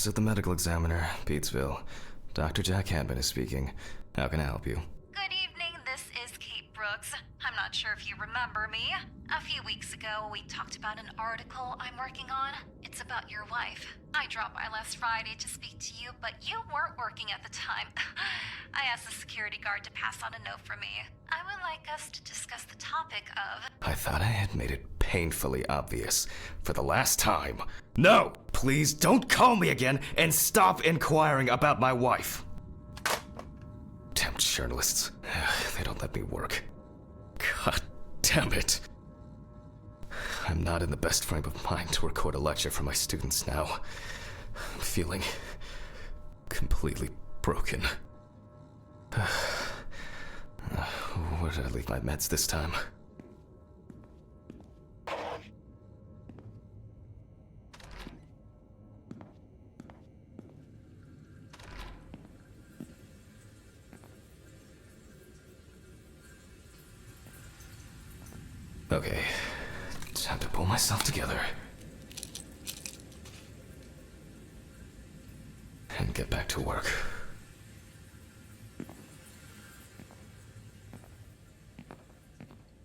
Office of the Medical Examiner, Beatsville. Dr. Jack Hanman is speaking. How can I help you? Good evening, this is Kate Brooks. I'm not sure if you remember me. A few weeks ago, we talked about an article I'm working on. It's about your wife. I dropped by last Friday to speak to you, but you weren't working at the time. I asked the security guard to pass on a note for me. I would like us to discuss the topic of... I thought I had made it painfully obvious for the last time. No! Please don't call me again and stop inquiring about my wife! Damn journalists. They don't let me work. God damn it. I'm not in the best frame of mind to record a lecture for my students now. I'm feeling completely broken. Where did I leave my meds this time? Okay, time to pull myself together. And get back to work.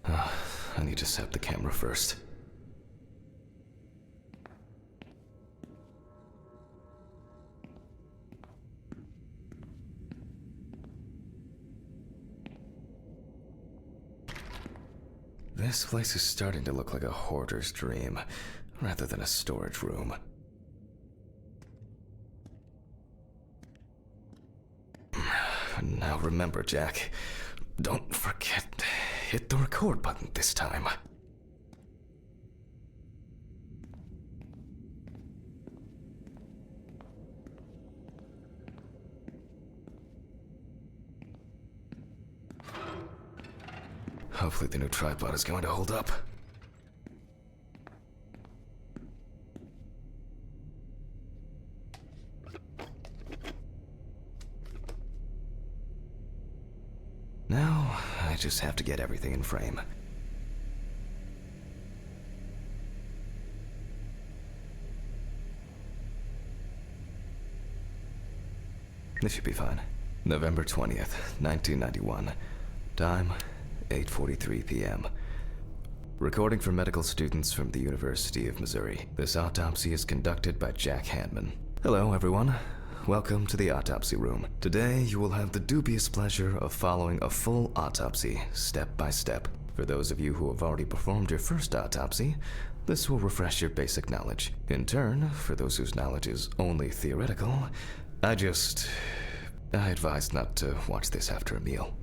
I need to set the camera first. This place is starting to look like a hoarder's dream, rather than a storage room. Now remember, Jack, don't forget to hit the record button this time. Hopefully the new tripod is going to hold up. Now, I just have to get everything in frame. This should be fine. November 20th, 1991. Time, 8:43 p.m. Recording for medical students from the University of Missouri. This autopsy is conducted by Jack Hanman. Hello, everyone. Welcome to the autopsy room. Today, you will have the dubious pleasure of following a full autopsy, step by step. For those of you who have already performed your first autopsy, this will refresh your basic knowledge. In turn, for those whose knowledge is only theoretical, I advise not to watch this after a meal.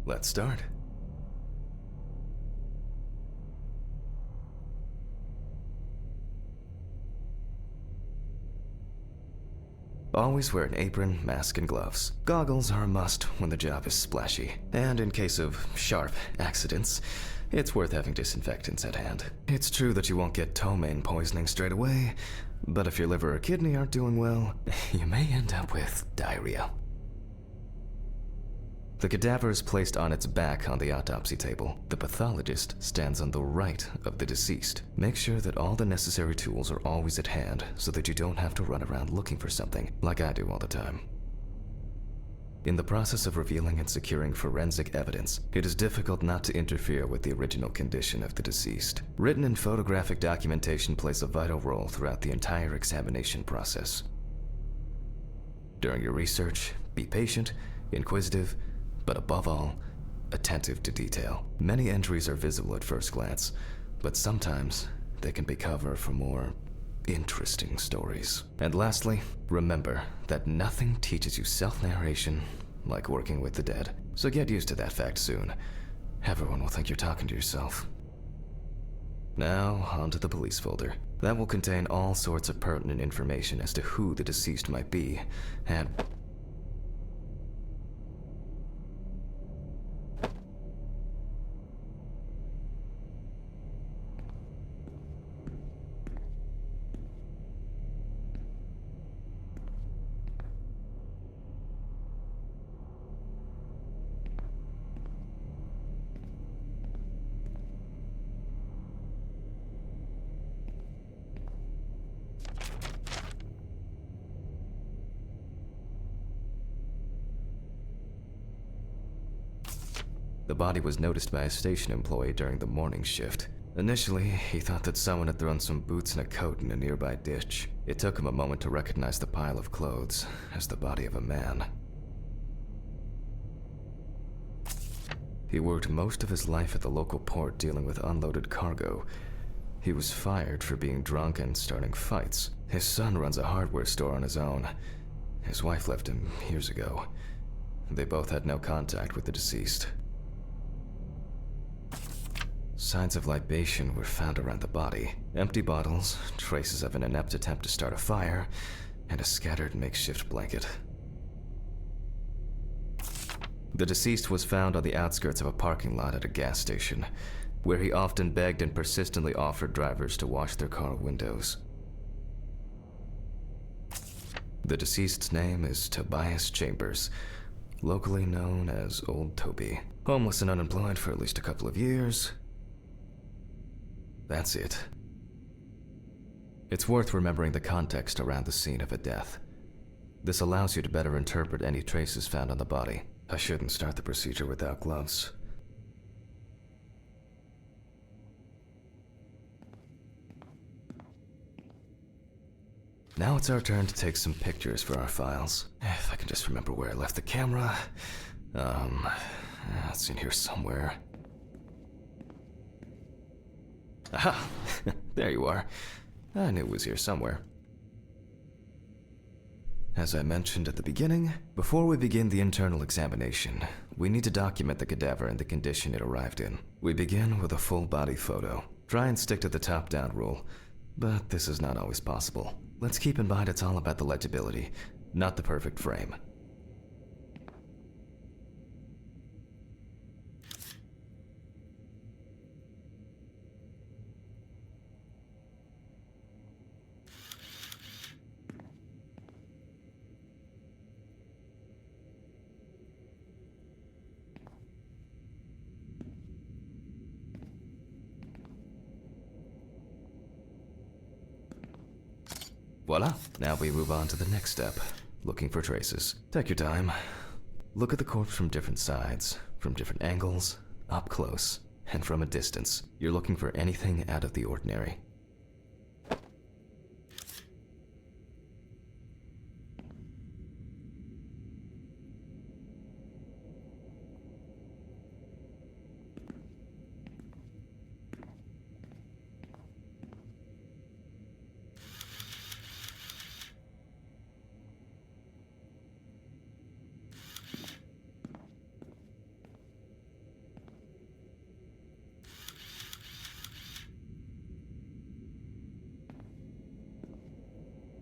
Let's start. Always wear an apron, mask, and gloves. Goggles are a must when the job is splashy. And in case of sharp accidents, it's worth having disinfectants at hand. It's true that you won't get ptomaine poisoning straight away, but if your liver or kidney aren't doing well, you may end up with diarrhea. The cadaver is placed on its back on the autopsy table. The pathologist stands on the right of the deceased. Make sure that all the necessary tools are always at hand so that you don't have to run around looking for something, like I do all the time. In the process of revealing and securing forensic evidence, it is difficult not to interfere with the original condition of the deceased. Written and photographic documentation plays a vital role throughout the entire examination process. During your research, be patient, inquisitive, but above all, attentive to detail. Many entries are visible at first glance, but sometimes they can be cover for more interesting stories. And lastly, remember that nothing teaches you self-narration like working with the dead. So get used to that fact soon. Everyone will think you're talking to yourself. Now, onto the police folder. That will contain all sorts of pertinent information as to who the deceased might be, and The body was noticed by a station employee during the morning shift. Initially, he thought that someone had thrown some boots and a coat in a nearby ditch. It took him a moment to recognize the pile of clothes as the body of a man. He worked most of his life at the local port dealing with unloaded cargo. He was fired for being drunk and starting fights. His son runs a hardware store on his own. His wife left him years ago. They both had no contact with the deceased. Signs of libation were found around the body. Empty bottles, traces of an inept attempt to start a fire, and a scattered makeshift blanket. The deceased was found on the outskirts of a parking lot at a gas station, where he often begged and persistently offered drivers to wash their car windows. The deceased's name is Tobias Chambers, locally known as Old Toby. Homeless and unemployed for at least a couple of years. That's it. It's worth remembering the context around the scene of a death. This allows you to better interpret any traces found on the body. I shouldn't start the procedure without gloves. Now it's our turn to take some pictures for our files. If I can just remember where I left the camera. It's in here somewhere. Aha! There you are. I knew it was here somewhere. As I mentioned at the beginning, before we begin the internal examination, we need to document the cadaver and the condition it arrived in. We begin with a full body photo. Try and stick to the top-down rule, but this is not always possible. Let's keep in mind it's all about the legibility, not the perfect frame. Voila! Now we move on to the next step, looking for traces. Take your time. Look at the corpse from different sides, from different angles, up close, and from a distance. You're looking for anything out of the ordinary.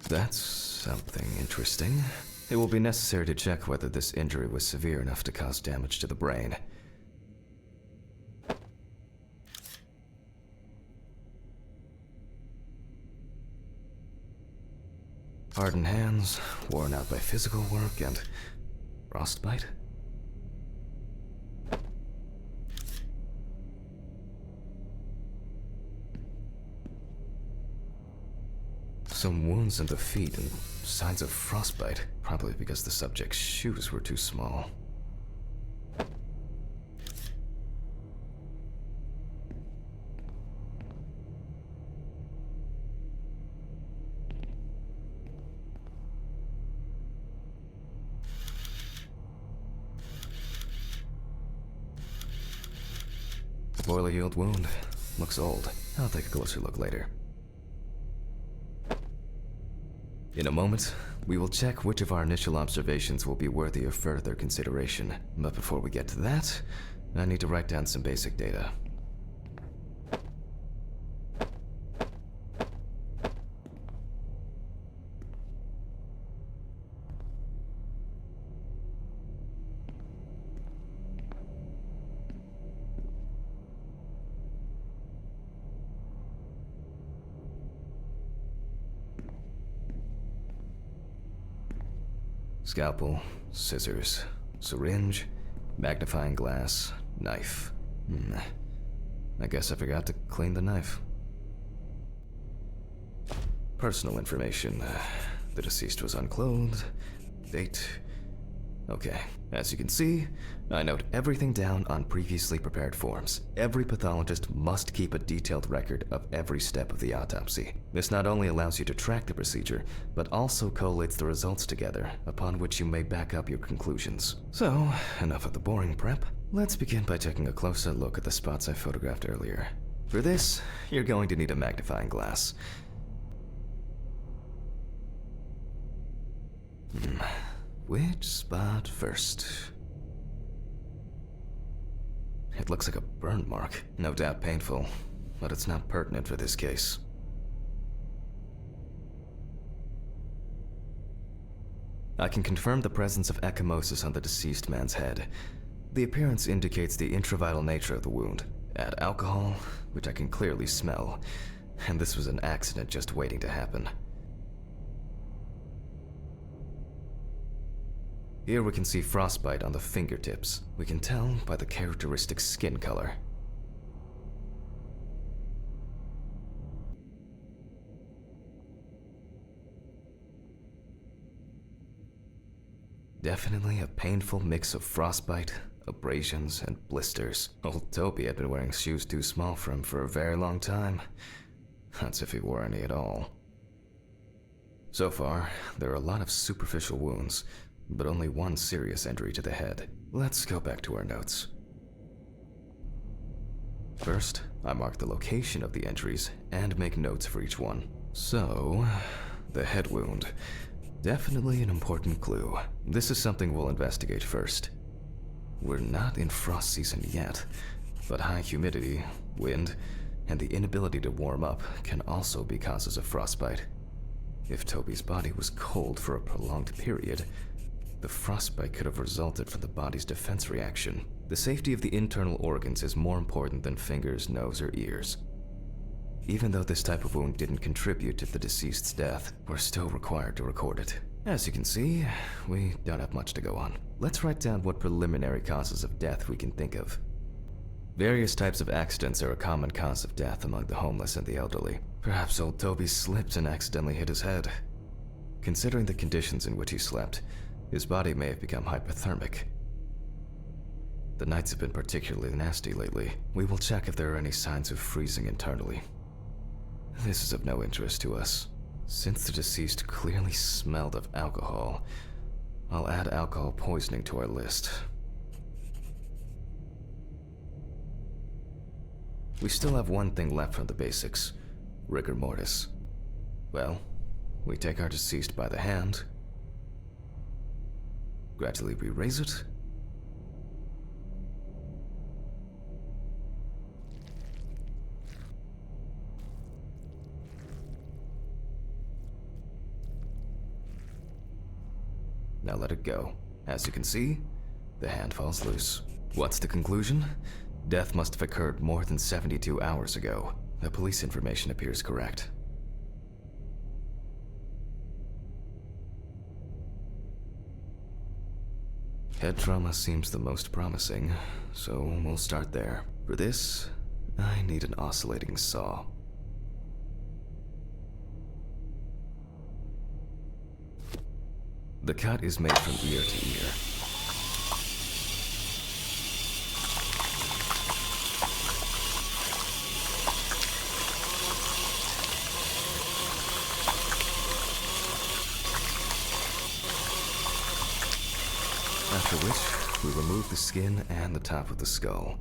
That's something interesting. It will be necessary to check whether this injury was severe enough to cause damage to the brain. Hardened hands, worn out by physical work, and frostbite? Some wounds in the feet and signs of frostbite, probably because the subject's shoes were too small. A poorly healed wound. Looks old. I'll take a closer look later. In a moment, we will check which of our initial observations will be worthy of further consideration. But before we get to that, I need to write down some basic data. Scalpel, scissors, syringe, magnifying glass, knife. I guess I forgot to clean the knife. Personal information. The deceased was unclothed. Date. Okay, as you can see, I note everything down on previously prepared forms. Every pathologist must keep a detailed record of every step of the autopsy. This not only allows you to track the procedure, but also collates the results together, upon which you may back up your conclusions. So, enough of the boring prep. Let's begin by taking a closer look at the spots I photographed earlier. For this, you're going to need a magnifying glass. Which spot first? It looks like a burn mark. No doubt painful, but it's not pertinent for this case. I can confirm the presence of ecchymosis on the deceased man's head. The appearance indicates the intravital nature of the wound. Add alcohol, which I can clearly smell, and this was an accident just waiting to happen. Here we can see frostbite on the fingertips. We can tell by the characteristic skin color. Definitely a painful mix of frostbite, abrasions, and blisters. Old Toby had been wearing shoes too small for him for a very long time. That's if he wore any at all. So far, there are a lot of superficial wounds, but only one serious injury to the head. Let's go back to our notes. First, I mark the location of the injuries and make notes for each one. So, the head wound. Definitely an important clue. This is something we'll investigate first. We're not in frost season yet, but high humidity, wind, and the inability to warm up can also be causes of frostbite. If Toby's body was cold for a prolonged period, the frostbite could have resulted from the body's defense reaction. The safety of the internal organs is more important than fingers, nose, or ears. Even though this type of wound didn't contribute to the deceased's death, we're still required to record it. As you can see, we don't have much to go on. Let's write down what preliminary causes of death we can think of. Various types of accidents are a common cause of death among the homeless and the elderly. Perhaps old Toby slipped and accidentally hit his head. Considering the conditions in which he slept, his body may have become hypothermic. The nights have been particularly nasty lately. We will check if there are any signs of freezing internally. This is of no interest to us. Since the deceased clearly smelled of alcohol, I'll add alcohol poisoning to our list. We still have one thing left from the basics: rigor mortis. Well, we take our deceased by the hand, gradually re-raise it, now let it go. As you can see, the hand falls loose. What's the conclusion? Death must have occurred more than 72 hours ago. The police information appears correct. Head trauma seems the most promising, so we'll start there. For this, I need an oscillating saw. The cut is made from ear to ear. After which, we remove the skin and the top of the skull.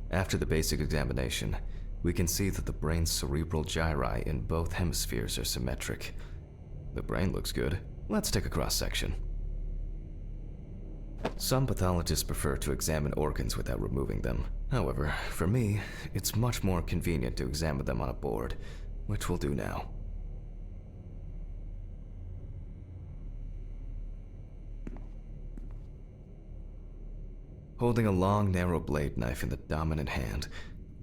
After the basic examination, we can see that the brain's cerebral gyri in both hemispheres are symmetric. The brain looks good. Let's take a cross-section. Some pathologists prefer to examine organs without removing them. However, for me, it's much more convenient to examine them on a board, which we'll do now. Holding a long, narrow blade knife in the dominant hand,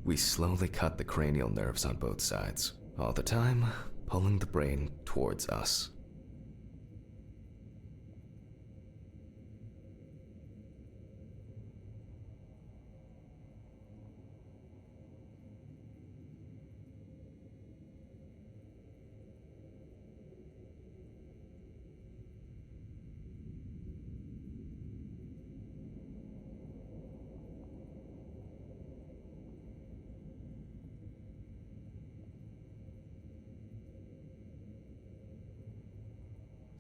we slowly cut the cranial nerves on both sides, all the time pulling the brain towards us.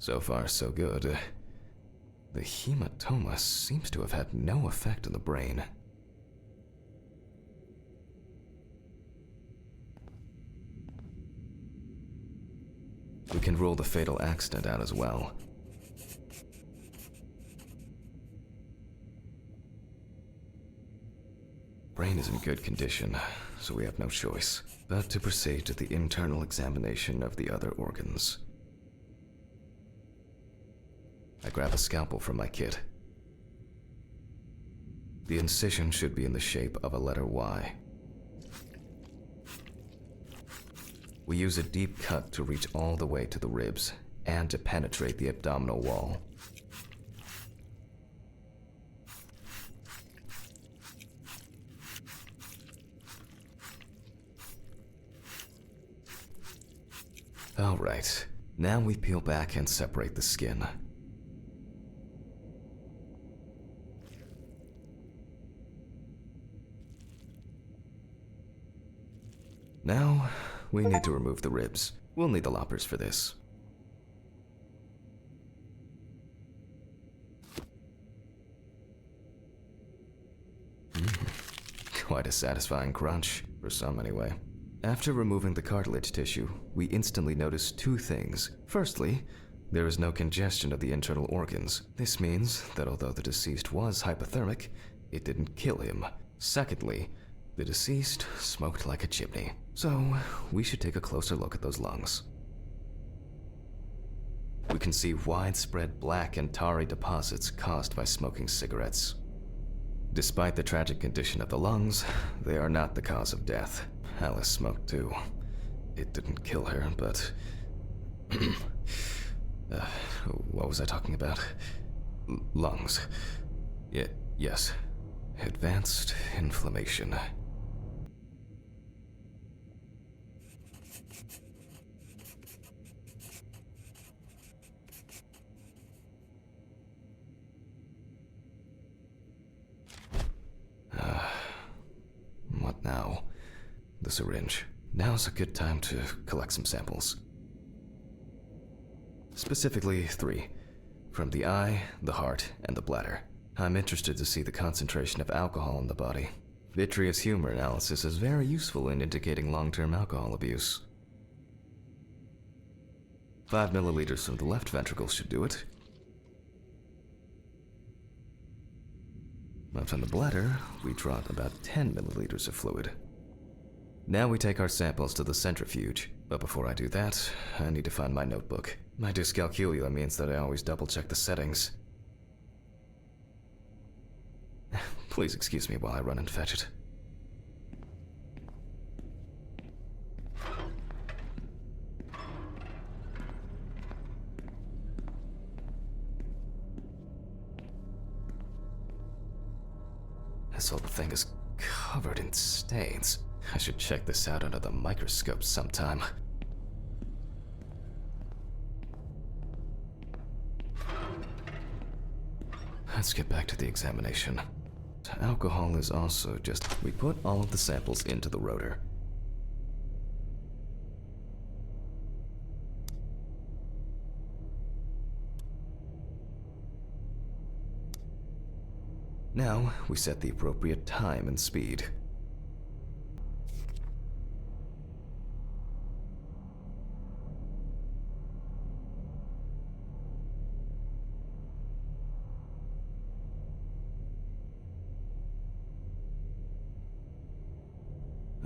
So far, so good. The hematoma seems to have had no effect on the brain. We can rule the fatal accident out as well. Brain is in good condition, so we have no choice but to proceed to the internal examination of the other organs. I grab a scalpel from my kit. The incision should be in the shape of a letter Y. We use a deep cut to reach all the way to the ribs and to penetrate the abdominal wall. All right, now we peel back and separate the skin. Now, we need to remove the ribs. We'll need the loppers for this. Quite a satisfying crunch, for some anyway. After removing the cartilage tissue, we instantly notice two things. Firstly, there is no congestion of the internal organs. This means that although the deceased was hypothermic, it didn't kill him. Secondly, the deceased smoked like a chimney. So, we should take a closer look at those lungs. We can see widespread black and tarry deposits caused by smoking cigarettes. Despite the tragic condition of the lungs, they are not the cause of death. Alice smoked too. It didn't kill her, but... what was I talking about? Lungs. Yes. Advanced inflammation. What now? The syringe. Now's a good time to collect some samples. Specifically 3. From the eye, the heart, and the bladder. I'm interested to see the concentration of alcohol in the body. Vitreous humor analysis is very useful in indicating long-term alcohol abuse. 5 milliliters from the left ventricle should do it. But from the bladder, we draw about 10 milliliters of fluid. Now we take our samples to the centrifuge, but before I do that, I need to find my notebook. My dyscalculia means that I always double-check the settings. Please excuse me while I run and fetch it. This whole thing is covered in stains. I should check this out under the microscope sometime. Let's get back to the examination. Alcohol is also just... We put all of the samples into the rotor. Now, we set the appropriate time and speed.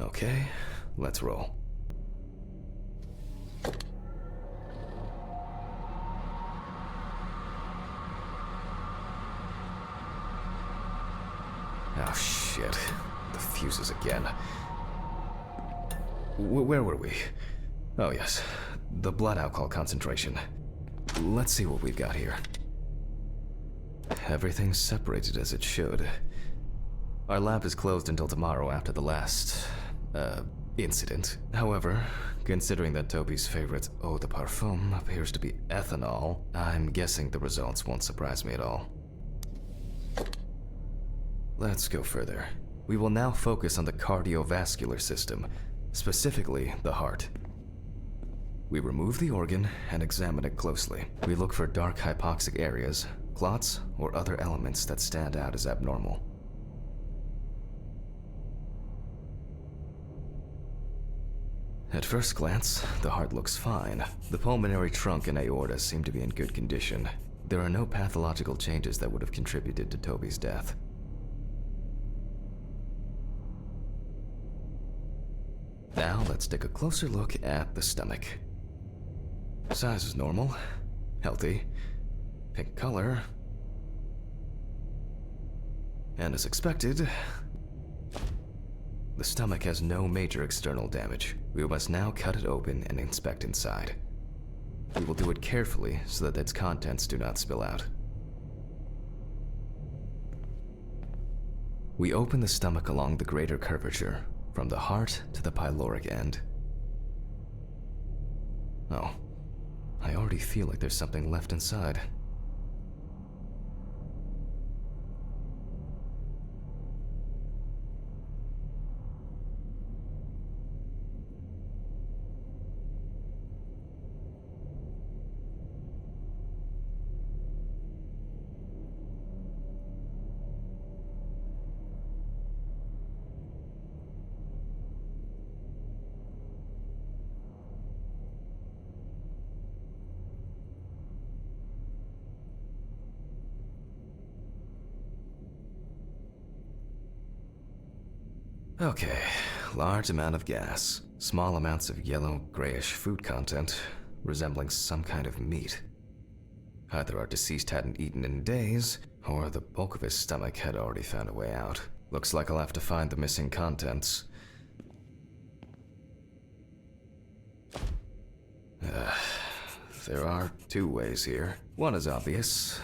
Okay, let's roll. Oh shit, the fuses again. Where were we? Oh yes, the blood alcohol concentration. Let's see what we've got here. Everything's separated as it should. Our lab is closed until tomorrow after the last, incident. However, considering that Toby's favorite eau de parfum appears to be ethanol, I'm guessing the results won't surprise me at all. Let's go further. We will now focus on the cardiovascular system, specifically the heart. We remove the organ and examine it closely. We look for dark hypoxic areas, clots, or other elements that stand out as abnormal. At first glance, the heart looks fine. The pulmonary trunk and aorta seem to be in good condition. There are no pathological changes that would have contributed to Toby's death. Now let's take a closer look at the stomach. Size is normal, healthy, pink color, and as expected, the stomach has no major external damage. We must now cut it open and inspect inside. We will do it carefully so that its contents do not spill out. We open the stomach along the greater curvature, from the heart to the pyloric end. Oh, I already feel like there's something left inside. Okay, large amount of gas, small amounts of yellow, grayish food content, resembling some kind of meat. Either our deceased hadn't eaten in days, or the bulk of his stomach had already found a way out. Looks like I'll have to find the missing contents. There are two ways here. One is obvious,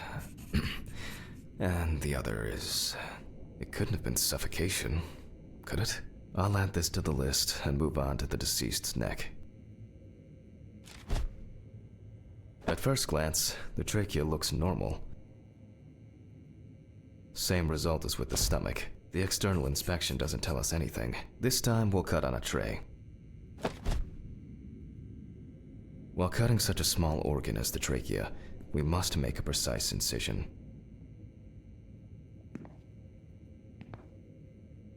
and the other is... It couldn't have been suffocation, could it? I'll add this to the list and move on to the deceased's neck. At first glance, the trachea looks normal. Same result as with the stomach. The external inspection doesn't tell us anything. This time we'll cut on a tray. While cutting such a small organ as the trachea, we must make a precise incision.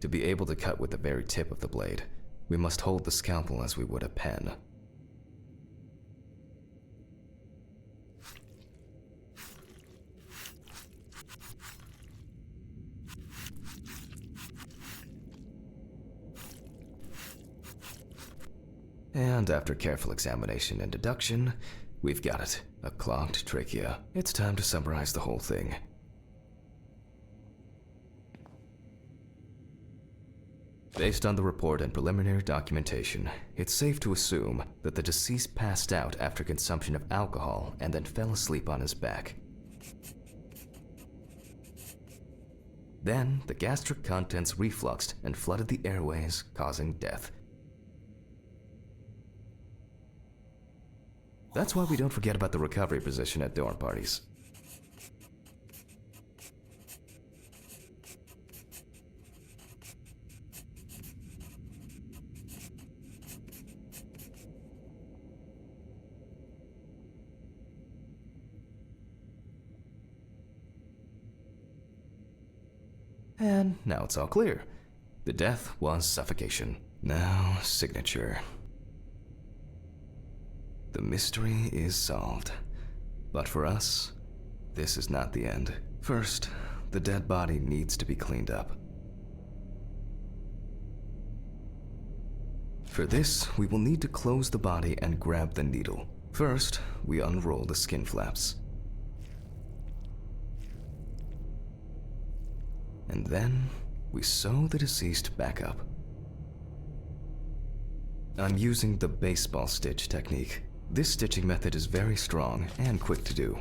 To be able to cut with the very tip of the blade, we must hold the scalpel as we would a pen. And after careful examination and deduction, we've got it, a clogged trachea. It's time to summarize the whole thing. Based on the report and preliminary documentation, it's safe to assume that the deceased passed out after consumption of alcohol and then fell asleep on his back. Then, the gastric contents refluxed and flooded the airways, causing death. That's why we don't forget about the recovery position at dorm parties. And now it's all clear. The death was suffocation. Now, signature. The mystery is solved. But for us, this is not the end. First, the dead body needs to be cleaned up. For this, we will need to close the body and grab the needle. First, we unroll the skin flaps. And then, we sew the deceased back up. I'm using the baseball stitch technique. This stitching method is very strong and quick to do.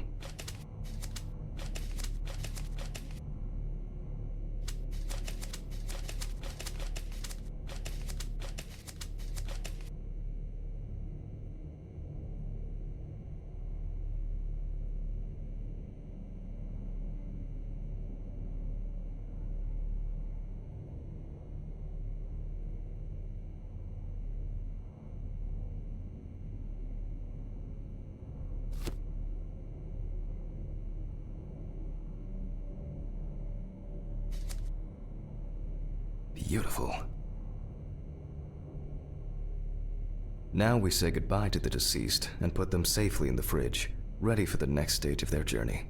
beautiful. Now we say goodbye to the deceased and put them safely in the fridge, ready for the next stage of their journey.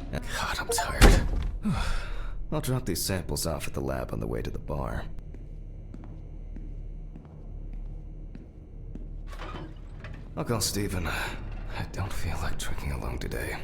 God, I'm tired. I'll drop these samples off at the lab on the way to the bar. I'll call Steven. I don't feel like drinking alone today.